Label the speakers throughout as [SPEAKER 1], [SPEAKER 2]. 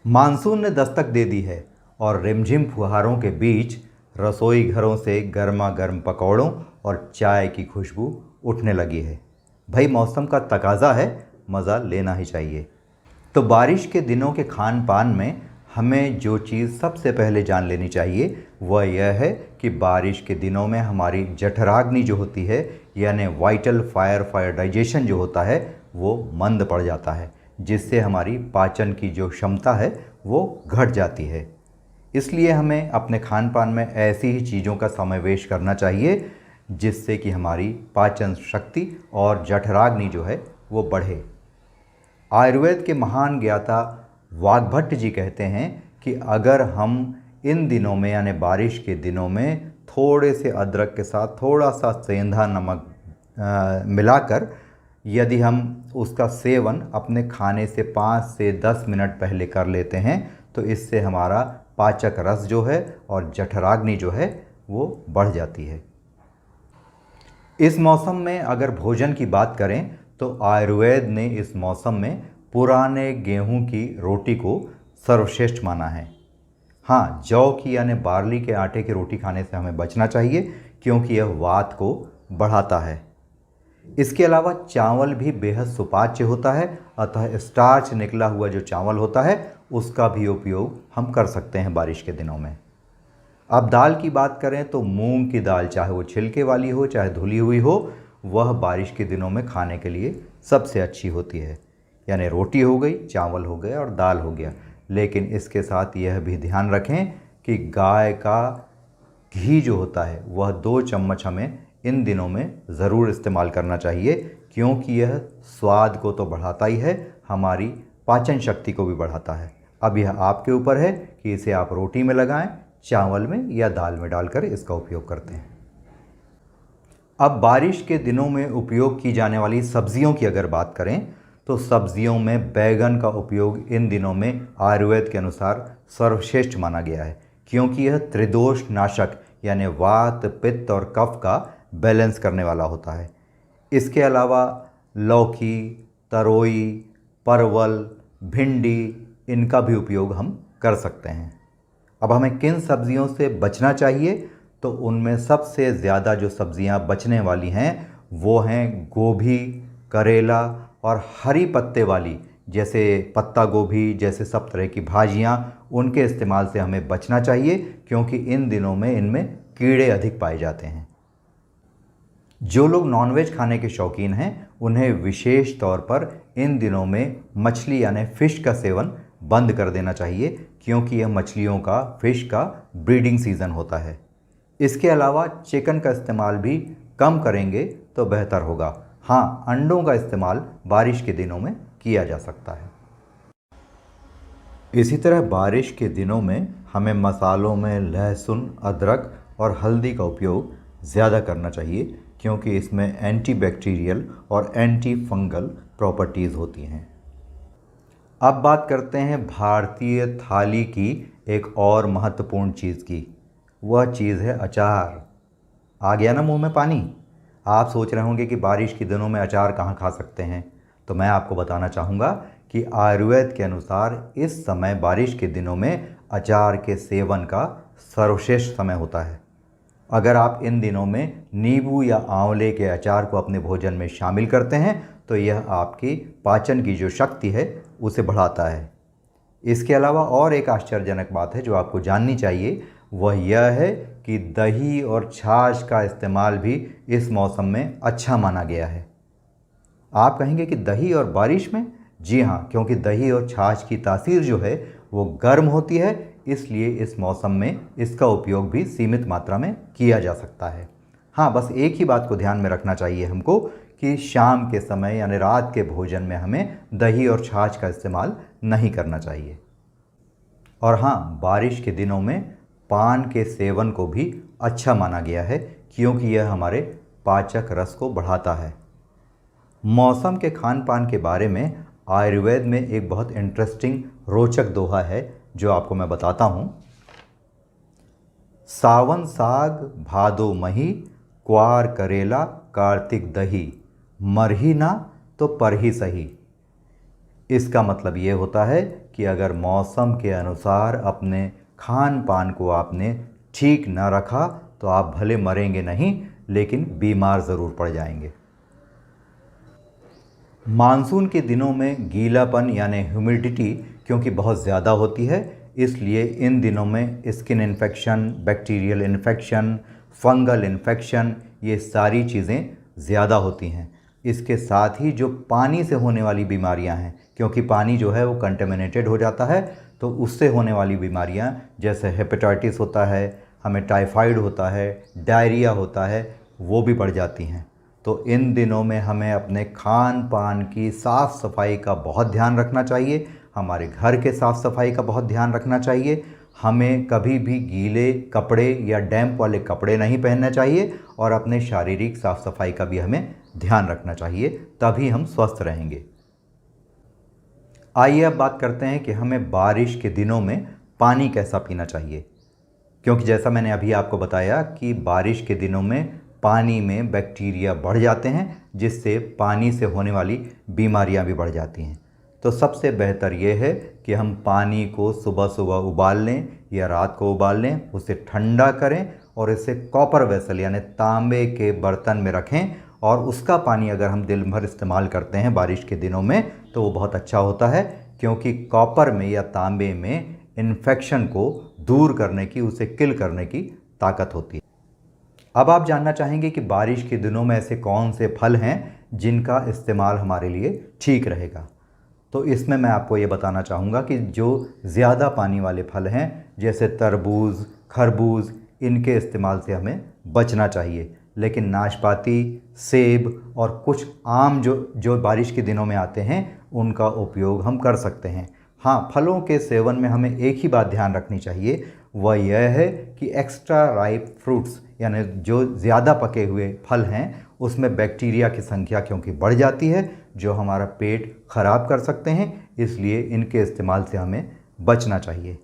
[SPEAKER 1] Monsoon ने दस्तक दे दी है और रिमझिम फुहारों के बीच रसोई घरों से गर्मा गर्म पकौड़ों और चाय की खुशबू उठने लगी है। भाई मौसम का तकाजा है, मज़ा लेना ही चाहिए। तो बारिश के दिनों के खान पान में हमें जो चीज़ सबसे पहले जान लेनी चाहिए वह यह है कि बारिश के दिनों में हमारी जठराग्नि जो होती है यानी वाइटल फायर डाइजेशन जो होता है वो मंद पड़ जाता है, जिससे हमारी पाचन की जो क्षमता है वो घट जाती है। इसलिए हमें अपने खान पान में ऐसी ही चीज़ों का समावेश करना चाहिए जिससे कि हमारी पाचन शक्ति और जठराग्नि जो है वो बढ़े। आयुर्वेद के महान ज्ञाता वाग्भट्ट जी कहते हैं कि अगर हम इन दिनों में यानी बारिश के दिनों में थोड़े से अदरक के साथ थोड़ा सा सेंधा नमक मिलाकर यदि हम उसका सेवन अपने खाने से 5 से 10 मिनट पहले कर लेते हैं तो इससे हमारा पाचक रस जो है और जठराग्नि जो है वो बढ़ जाती है। इस मौसम में अगर भोजन की बात करें तो आयुर्वेद ने इस मौसम में पुराने गेहूं की रोटी को सर्वश्रेष्ठ माना है। हाँ, जौ की यानी बार्ली के आटे की रोटी खाने से हमें बचना चाहिए क्योंकि यह वात को बढ़ाता है। इसके अलावा चावल भी बेहद सुपाच्य होता है, अतः स्टार्च निकला हुआ जो चावल होता है उसका भी उपयोग हम कर सकते हैं बारिश के दिनों में। अब दाल की बात करें तो मूंग की दाल, चाहे वो छिलके वाली हो चाहे धुली हुई हो, वह बारिश के दिनों में खाने के लिए सबसे अच्छी होती है। यानी रोटी हो गई, चावल हो गया और दाल हो गया। लेकिन इसके साथ यह भी ध्यान रखें कि गाय का घी जो होता है वह 2 चम्मच हमें इन दिनों में ज़रूर इस्तेमाल करना चाहिए क्योंकि यह स्वाद को तो बढ़ाता ही है, हमारी पाचन शक्ति को भी बढ़ाता है। अब यह आपके ऊपर है कि इसे आप रोटी में लगाएं, चावल में या दाल में डालकर इसका उपयोग करते हैं। अब बारिश के दिनों में उपयोग की जाने वाली सब्जियों की अगर बात करें तो सब्जियों में बैगन का उपयोग इन दिनों में आयुर्वेद के अनुसार सर्वश्रेष्ठ माना गया है क्योंकि यह त्रिदोष नाशक यानी वात, पित्त और कफ का बैलेंस करने वाला होता है। इसके अलावा लौकी, तरोई, परवल, भिंडी इनका भी उपयोग हम कर सकते हैं। अब हमें किन सब्जियों से बचना चाहिए तो उनमें सबसे ज़्यादा जो सब्जियां बचने वाली हैं वो हैं गोभी, करेला और हरी पत्ते वाली जैसे पत्ता गोभी जैसे सब तरह की भाजियां, उनके इस्तेमाल से हमें बचना चाहिए क्योंकि इन दिनों में इनमें कीड़े अधिक पाए जाते हैं। जो लोग नॉनवेज खाने के शौकीन हैं उन्हें विशेष तौर पर इन दिनों में मछली यानी फ़िश का सेवन बंद कर देना चाहिए क्योंकि यह मछलियों का, फ़िश का ब्रीडिंग सीज़न होता है। इसके अलावा चिकन का इस्तेमाल भी कम करेंगे तो बेहतर होगा। हाँ, अंडों का इस्तेमाल बारिश के दिनों में किया जा सकता है। इसी तरह बारिश के दिनों में हमें मसालों में लहसुन, अदरक और हल्दी का उपयोग ज़्यादा करना चाहिए क्योंकि इसमें एंटीबैक्टीरियल और एंटी फंगल प्रॉपर्टीज़ होती हैं। अब बात करते हैं भारतीय थाली की एक और महत्वपूर्ण चीज़ की। वह चीज़ है अचार। आ गया ना मुंह में पानी? आप सोच रहे होंगे कि बारिश के दिनों में अचार कहाँ खा सकते हैं, तो मैं आपको बताना चाहूँगा कि आयुर्वेद के अनुसार इस समय बारिश के दिनों में अचार के सेवन का सर्वश्रेष्ठ समय होता है। अगर आप इन दिनों में नींबू या आंवले के अचार को अपने भोजन में शामिल करते हैं तो यह आपकी पाचन की जो शक्ति है उसे बढ़ाता है। इसके अलावा और एक आश्चर्यजनक बात है जो आपको जाननी चाहिए, वह यह है कि दही और छाछ का इस्तेमाल भी इस मौसम में अच्छा माना गया है। आप कहेंगे कि दही और बारिश में? जी हाँ, क्योंकि दही और छाछ की तासीर जो है वो गर्म होती है, इसलिए इस मौसम में इसका उपयोग भी सीमित मात्रा में किया जा सकता है। हाँ, बस एक ही बात को ध्यान में रखना चाहिए हमको कि शाम के समय यानी रात के भोजन में हमें दही और छाछ का इस्तेमाल नहीं करना चाहिए। और हाँ, बारिश के दिनों में पान के सेवन को भी अच्छा माना गया है क्योंकि यह हमारे पाचक रस को बढ़ाता है। मौसम के खान पान के बारे में आयुर्वेद में एक बहुत इंटरेस्टिंग रोचक दोहा है जो आपको मैं बताता हूँ। सावन साग भादो मही, क्वार करेला कार्तिक दही, मरही ना तो परही सही। इसका मतलब ये होता है कि अगर मौसम के अनुसार अपने खान पान को आपने ठीक न रखा तो आप भले मरेंगे नहीं, लेकिन बीमार ज़रूर पड़ जाएंगे। मानसून के दिनों में गीलापन यानी ह्यूमिडिटी क्योंकि बहुत ज़्यादा होती है, इसलिए इन दिनों में skin infection, bacterial infection, fungal infection, ये सारी चीज़ें ज़्यादा होती हैं। इसके साथ ही जो पानी से होने वाली बीमारियां हैं, क्योंकि पानी जो है वो कंटेमिनेटेड हो जाता है, तो उससे होने वाली बीमारियां जैसे हेपेटाइटिस होता है, हमें टाइफाइड होता है, डायरिया होता है, वो भी बढ़ जाती हैं। तो इन दिनों में हमें अपने खान पान की साफ़ सफाई का बहुत ध्यान रखना चाहिए, हमारे घर के साफ़ सफाई का बहुत ध्यान रखना चाहिए। हमें कभी भी गीले कपड़े या डैम्प वाले कपड़े नहीं पहनने चाहिए और अपने शारीरिक साफ़ सफाई का भी हमें ध्यान रखना चाहिए, तभी हम स्वस्थ रहेंगे। आइए अब बात करते हैं कि हमें बारिश के दिनों में पानी कैसा पीना चाहिए, क्योंकि जैसा मैंने अभी आपको बताया कि बारिश के दिनों में पानी में बैक्टीरिया बढ़ जाते हैं, जिससे पानी से होने वाली बीमारियां भी बढ़ जाती हैं। तो सबसे बेहतर ये है कि हम पानी को सुबह सुबह उबाल लें या रात को उबाल लें, उसे ठंडा करें और इसे कॉपर वेसल यानी तांबे के बर्तन में रखें, और उसका पानी अगर हम दिन भर इस्तेमाल करते हैं बारिश के दिनों में तो वो बहुत अच्छा होता है, क्योंकि कॉपर में या तांबे में इन्फेक्शन को दूर करने की, उसे किल करने की ताकत होती है। अब आप जानना चाहेंगे कि बारिश के दिनों में ऐसे कौन से फल हैं जिनका इस्तेमाल हमारे लिए ठीक रहेगा। तो इसमें मैं आपको ये बताना चाहूँगा कि जो ज़्यादा पानी वाले फल हैं जैसे तरबूज, खरबूज, इनके इस्तेमाल से हमें बचना चाहिए। लेकिन नाशपाती, सेब और कुछ आम जो बारिश के दिनों में आते हैं उनका उपयोग हम कर सकते हैं। हाँ, फलों के सेवन में हमें एक ही बात ध्यान रखनी चाहिए, वह यह है कि एक्स्ट्रा राइप फ्रूट्स यानी जो ज़्यादा पके हुए फल हैं उसमें बैक्टीरिया की संख्या क्योंकि बढ़ जाती है जो हमारा पेट ख़राब कर सकते हैं, इसलिए इनके इस्तेमाल से हमें बचना चाहिए।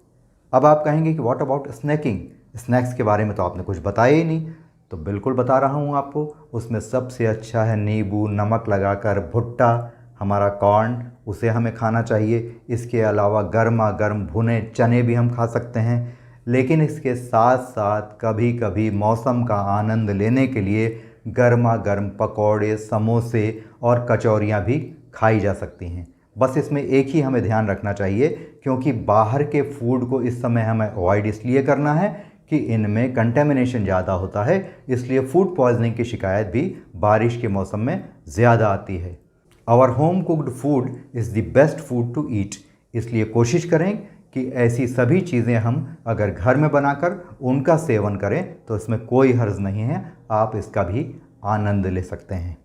[SPEAKER 1] अब आप कहेंगे कि व्हाट अबाउट स्नैकिंग, स्नैक्स के बारे में तो आपने कुछ बताया ही नहीं। तो बिल्कुल बता रहा हूँ आपको, उसमें सबसे अच्छा है नींबू नमक लगाकर भुट्टा, हमारा कॉर्न, उसे हमें खाना चाहिए। इसके अलावा गर्मा गर्म भुने चने भी हम खा सकते हैं। लेकिन इसके साथ साथ कभी कभी मौसम का आनंद लेने के लिए गर्मा गर्म पकौड़े, समोसे और कचौरियाँ भी खाई जा सकती हैं। बस इसमें एक ही हमें ध्यान रखना चाहिए, क्योंकि बाहर के फूड को इस समय हमें अवॉइड इसलिए करना है कि इनमें कंटेमिनेशन ज़्यादा होता है, इसलिए फूड पॉइजनिंग की शिकायत भी बारिश के मौसम में ज़्यादा आती है। Our home cooked food is the best food to eat, इसलिए कोशिश करें कि ऐसी सभी चीज़ें हम अगर घर में बनाकर उनका सेवन करें तो इसमें कोई हर्ज नहीं है, आप इसका भी आनंद ले सकते हैं।